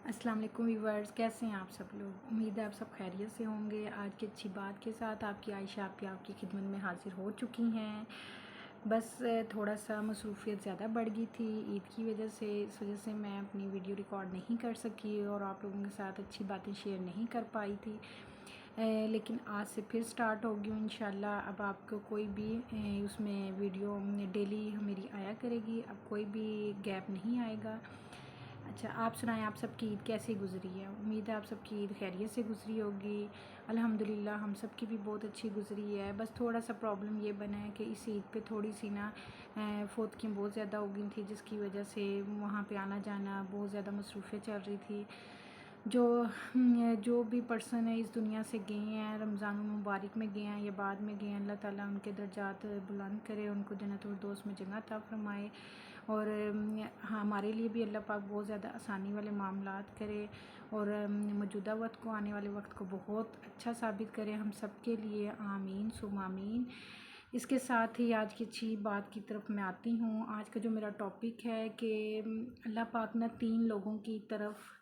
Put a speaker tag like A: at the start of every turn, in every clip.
A: السلام علیکم ویورز، کیسے ہیں آپ سب لوگ؟ امید ہے آپ سب خیریت سے ہوں گے۔ آج کی اچھی بات کے ساتھ آپ کی عائشہ آپ کی خدمت میں حاضر ہو چکی ہیں۔ بس تھوڑا سا مصروفیت زیادہ بڑھ گئی تھی عید کی وجہ سے، اس وجہ سے میں اپنی ویڈیو ریکارڈ نہیں کر سکی اور آپ لوگوں کے ساتھ اچھی باتیں شیئر نہیں کر پائی تھی، لیکن آج سے پھر سٹارٹ ہوگی انشاءاللہ۔ اب آپ کو کوئی بھی اس میں ویڈیو ڈیلی میری آیا کرے گی، اب کوئی بھی گیپ نہیں آئے گا۔ اچھا، آپ سنائیں، آپ سب کی عید کیسی گزری ہے؟ امید ہے آپ سب کی عید خیریت سے گزری ہوگی۔ الحمدللہ ہم سب کی بھی بہت اچھی گزری ہے۔ بس تھوڑا سا پرابلم یہ بنا ہے کہ اس عید پہ تھوڑی سی فوتکیاں بہت زیادہ ہو گئی تھیں، جس کی وجہ سے وہاں پہ آنا جانا بہت زیادہ مصروفیت چل رہی تھی۔ جو بھی پرسن ہے اس دنیا سے گئے ہیں، رمضان المبارک میں گئے ہیں یا بعد میں گئے ہیں، اللہ تعالیٰ ان کے درجات بلند کرے، ان کو جنت الفردوس میں جگہ عطا فرمائے، اور ہمارے لیے بھی اللہ پاک بہت زیادہ آسانی والے معاملات کرے، اور موجودہ وقت کو، آنے والے وقت کو بہت اچھا ثابت کرے ہم سب کے لیے، آمین ثم آمین۔ اس کے ساتھ ہی آج کی اچھی بات کی طرف میں آتی ہوں۔ آج کا جو میرا ٹاپک ہے کہ اللہ پاک نہ 3 لوگوں کی طرف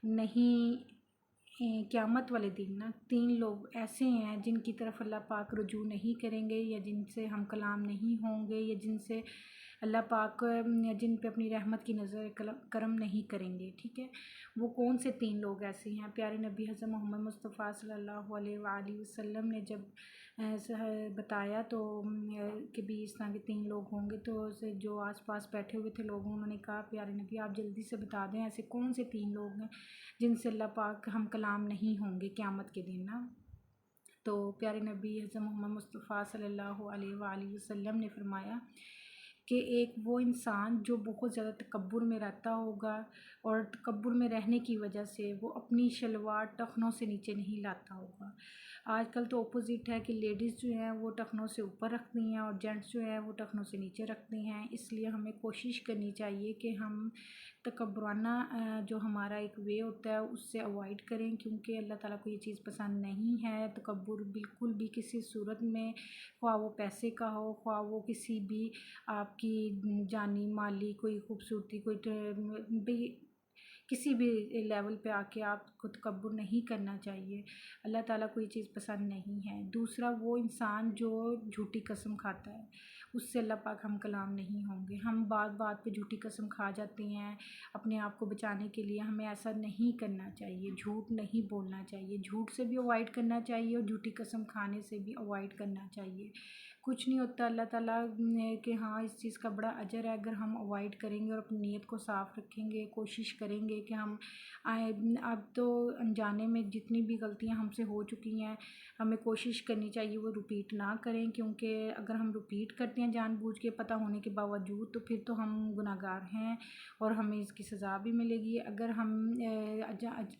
A: نہیں، قیامت والے دن نا 3 لوگ ایسے ہیں جن کی طرف اللہ پاک رجوع نہیں کریں گے، یا جن سے ہم کلام نہیں ہوں گے، یا جن سے اللہ پاک جن پہ اپنی رحمت کی نظر کرم نہیں کریں گے، ٹھیک ہے؟ وہ کون سے 3 لوگ ایسے ہیں؟ پیارے نبی حضرت محمد مصطفیٰ صلی اللہ علیہ وآلہ وسلم نے جب بتایا تو کہ بھی اس طرح کے 3 لوگ ہوں گے، تو جو آس پاس بیٹھے ہوئے تھے لوگوں، انہوں نے کہا پیارے نبی آپ جلدی سے بتا دیں ایسے کون سے 3 لوگ ہیں جن سے اللہ پاک ہم کلام نہیں ہوں گے قیامت کے دن نا؟ تو پیارے نبی حضرت محمد مصطفیٰ صلی اللہ علیہ وآلہ وسلم نے فرمایا کہ ایک وہ انسان جو بہت زیادہ تکبر میں رہتا ہوگا، اور تکبر میں رہنے کی وجہ سے وہ اپنی شلوار ٹخنوں سے نیچے نہیں لاتا ہوگا۔ آج کل تو اپوزٹ ہے کہ لیڈیز جو ہیں وہ ٹخنوں سے اوپر رکھتی ہیں اور جینٹس جو ہیں وہ ٹخنوں سے نیچے رکھتے ہیں۔ اس لیے ہمیں کوشش کرنی چاہیے کہ ہم تکبرانہ جو ہمارا ایک وے ہوتا ہے اس سے اوائڈ کریں، کیونکہ اللہ تعالیٰ کو یہ چیز پسند نہیں ہے۔ تکبر بالکل بھی کسی صورت میں، خواہ وہ پیسے کا ہو، خواہ وہ کسی بھی آپ کی جانی مالی کوئی خوبصورتی، کوئی کسی بھی لیول پہ آ کے آپ کو تکبر نہیں کرنا چاہیے۔ اللہ تعالیٰ کو یہ چیز پسند نہیں ہے۔ دوسرا وہ انسان جو جھوٹی قسم کھاتا ہے، اس سے اللہ پاک ہم کلام نہیں ہوں گے۔ ہم بات بات پہ جھوٹی قسم کھا جاتے ہیں اپنے آپ کو بچانے کے لیے، ہمیں ایسا نہیں کرنا چاہیے، جھوٹ نہیں بولنا چاہیے، جھوٹ سے بھی اوائڈ کرنا چاہیے اور جھوٹی قسم کھانے سے بھی اوائڈ کرنا چاہیے۔ کچھ نہیں ہوتا، اللہ تعالیٰ نے کہ ہاں اس چیز کا بڑا اجر ہے اگر ہم اوائڈ کریں گے اور اپنی نیت کو صاف رکھیں گے، کوشش کریں گے کہ ہم اب تو انجانے میں جتنی بھی غلطیاں ہم سے ہو چکی ہیں ہمیں کوشش کرنی چاہیے وہ رپیٹ نہ کریں، کیونکہ اگر ہم رپیٹ کرتے ہیں جان بوجھ کے پتہ ہونے کے باوجود تو پھر تو ہم گناہگار ہیں اور ہمیں اس کی سزا بھی ملے گی۔ اگر ہم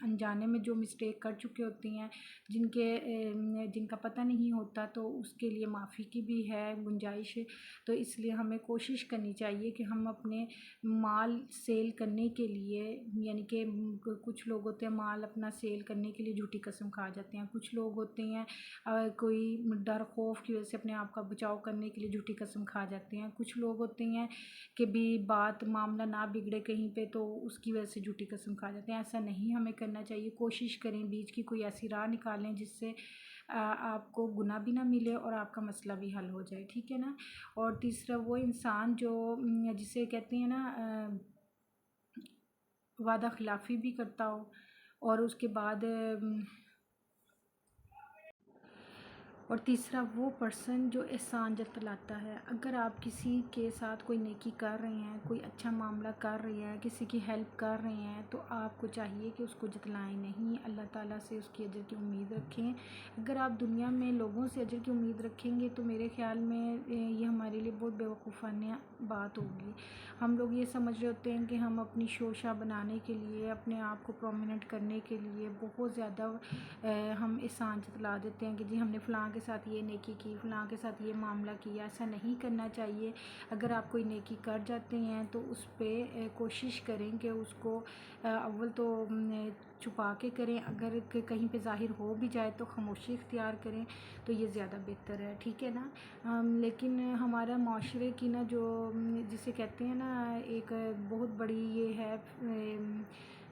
A: انجانے میں جو مسٹیک کر چکے ہوتے ہیں جن کا پتہ نہیں ہوتا، تو اس کے لیے معافی کی بھی ہے گنجائش، تو اس لیے ہمیں کوشش کرنی چاہیے کہ ہم اپنے مال سیل کرنے کے لیے، یعنی کہ کچھ لوگ ہوتے ہیں مال اپنا سیل کرنے کے لیے جھوٹی قسم کھا جاتے ہیں، کچھ لوگ ہوتے ہیں کوئی ڈر خوف کی وجہ سے اپنے آپ کا بچاؤ کرنے کے لیے جھوٹی قسم کھا جاتے ہیں، کچھ لوگ ہوتے ہیں کہ بھی بات معاملہ نہ بگڑے کہیں پہ تو اس کی وجہ سے جھوٹی قسم کھا جاتے ہیں۔ ایسا نہیں ہمیں کرنا چاہیے، کوشش کریں بیچ کی کوئی ایسی راہ نکالیں جس سے آپ کو گناہ بھی نہ ملے اور آپ کا مسئلہ بھی حل ہو جائے، ٹھیک ہے نا؟ اور تیسرا وہ انسان جو جسے کہتے ہیں نا وعدہ خلافی بھی کرتا ہو، اور اس کے بعد اور تیسرا وہ پرسن جو احسان جتلاتا ہے۔ اگر آپ کسی کے ساتھ کوئی نیکی کر رہے ہیں، کوئی اچھا معاملہ کر رہے ہیں، کسی کی ہیلپ کر رہے ہیں، تو آپ کو چاہیے کہ اس کو جتلائیں نہیں، اللہ تعالیٰ سے اس کی اجر کی امید رکھیں۔ اگر آپ دنیا میں لوگوں سے اجر کی امید رکھیں گے تو میرے خیال میں یہ ہمارے لیے بہت بیوقوفانہ بات ہوگی۔ ہم لوگ یہ سمجھ رہے ہوتے ہیں کہ ہم اپنی شوشہ بنانے کے لیے، اپنے آپ کو پرومیننٹ کرنے کے لیے بہت زیادہ ہم احسان جتلا دیتے ہیں کہ جی ہم نے فلاں کے ساتھ یہ نیکی کی، فلاں کے ساتھ یہ معاملہ کیا۔ ایسا نہیں کرنا چاہیے۔ اگر آپ کوئی نیکی کر جاتے ہیں تو اس پہ کوشش کریں کہ اس کو اول تو چھپا کے کریں، اگر کہیں پہ ظاہر ہو بھی جائے تو خاموشی اختیار کریں، تو یہ زیادہ بہتر ہے، ٹھیک ہے نا؟ لیکن ہمارا معاشرے کی نا جو جسے کہتے ہیں نا ایک بہت بڑی یہ ہے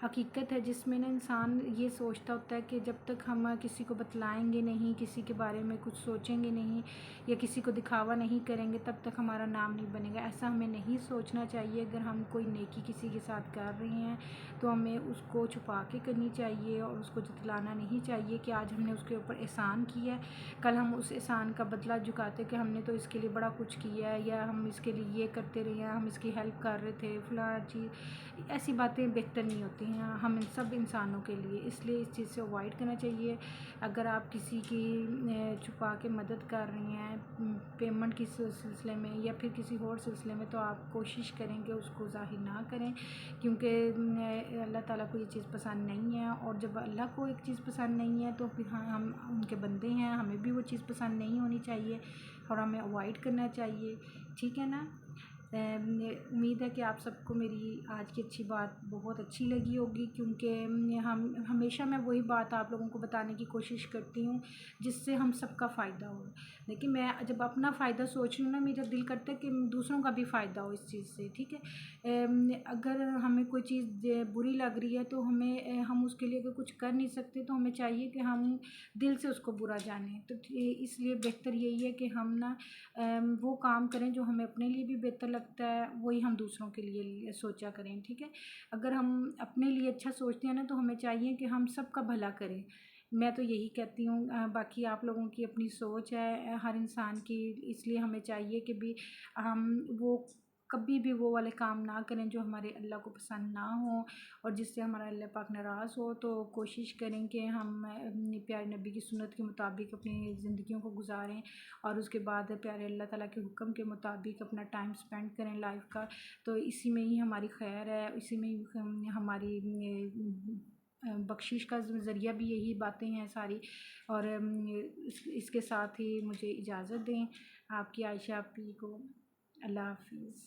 A: حقیقت ہے جس میں نا انسان یہ سوچتا ہوتا ہے کہ جب تک ہم کسی کو بتلائیں گے نہیں، کسی کے بارے میں کچھ سوچیں گے نہیں یا کسی کو دکھاوا نہیں کریں گے تب تک ہمارا نام نہیں بنے گا۔ ایسا ہمیں نہیں سوچنا چاہیے۔ اگر ہم کوئی نیکی کسی کے ساتھ کر رہے ہیں تو ہمیں اس کو چھپا کے کرنی چاہیے اور اس کو جتلانا نہیں چاہیے کہ آج ہم نے اس کے اوپر احسان کیا ہے، کل ہم اس احسان کا بدلہ چکاتے کہ ہم نے تو اس کے لیے بڑا کچھ کیا ہے یا ہم اس کے لیے یہ کرتے رہے ہیں، ہم اس کی ہیلپ کر رہے تھے فلاں چیز۔ ایسی باتیں بہتر نہیں ہوتی ہیں ہم سب انسانوں کے لیے، اس لیے اس چیز سے اوائڈ کرنا چاہیے۔ اگر آپ کسی کی چھپا کے مدد کر رہی ہیں پیمنٹ کی سلسلے میں یا پھر کسی اور سلسلے میں تو آپ کوشش کریں کہ اس کو ظاہر نہ کریں، کیونکہ اللہ تعالیٰ کو یہ چیز پسند نہیں ہے، اور جب اللہ کو ایک چیز پسند نہیں ہے تو پھر ہم ان کے بندے ہیں، ہمیں بھی وہ چیز پسند نہیں ہونی چاہیے اور ہمیں اوائڈ کرنا چاہیے، ٹھیک ہے نا؟ امید ہے کہ آپ سب کو میری آج کی اچھی بات بہت اچھی لگی ہوگی، کیونکہ ہمیشہ میں وہی بات آپ لوگوں کو بتانے کی کوشش کرتی ہوں جس سے ہم سب کا فائدہ ہو۔ لیکن میں جب اپنا فائدہ سوچ رہی ہوں نا، میرا دل کرتا ہے کہ دوسروں کا بھی فائدہ ہو اس چیز سے، ٹھیک ہے؟ اگر ہمیں کوئی چیز بری لگ رہی ہے تو ہم اس کے لیے اگر کچھ کر نہیں سکتے تو ہمیں چاہیے کہ ہم دل سے اس کو برا جانیں۔ تو اس لیے بہتر یہی ہے کہ ہم نا وہ کام کریں جو ہمیں اپنے لیے بھی بہتر لگتا ہے، وہی ہم دوسروں کے لیے سوچا کریں، ٹھیک ہے؟ اگر ہم اپنے لیے اچھا سوچتے ہیں نا تو ہمیں چاہیے کہ ہم سب کا بھلا کریں۔ میں تو یہی کہتی ہوں، باقی آپ لوگوں کی اپنی سوچ ہے ہر انسان کی، اس لیے ہمیں چاہیے کہ بھی ہم وہ کبھی بھی وہ والے کام نہ کریں جو ہمارے اللہ کو پسند نہ ہوں اور جس سے ہمارا اللہ پاک ناراض ہو۔ تو کوشش کریں کہ ہم پیارے نبی کی سنت کے مطابق اپنی زندگیوں کو گزاریں اور اس کے بعد پیارے اللہ تعالیٰ کے حکم کے مطابق اپنا ٹائم سپینڈ کریں لائف کا۔ تو اسی میں ہی ہماری خیر ہے، اسی میں ہی ہماری بخشش کا ذریعہ بھی یہی باتیں ہیں ساری۔ اور اس کے ساتھ ہی مجھے اجازت دیں آپ کی عائشہ اپی کو۔ اللہ حافظ۔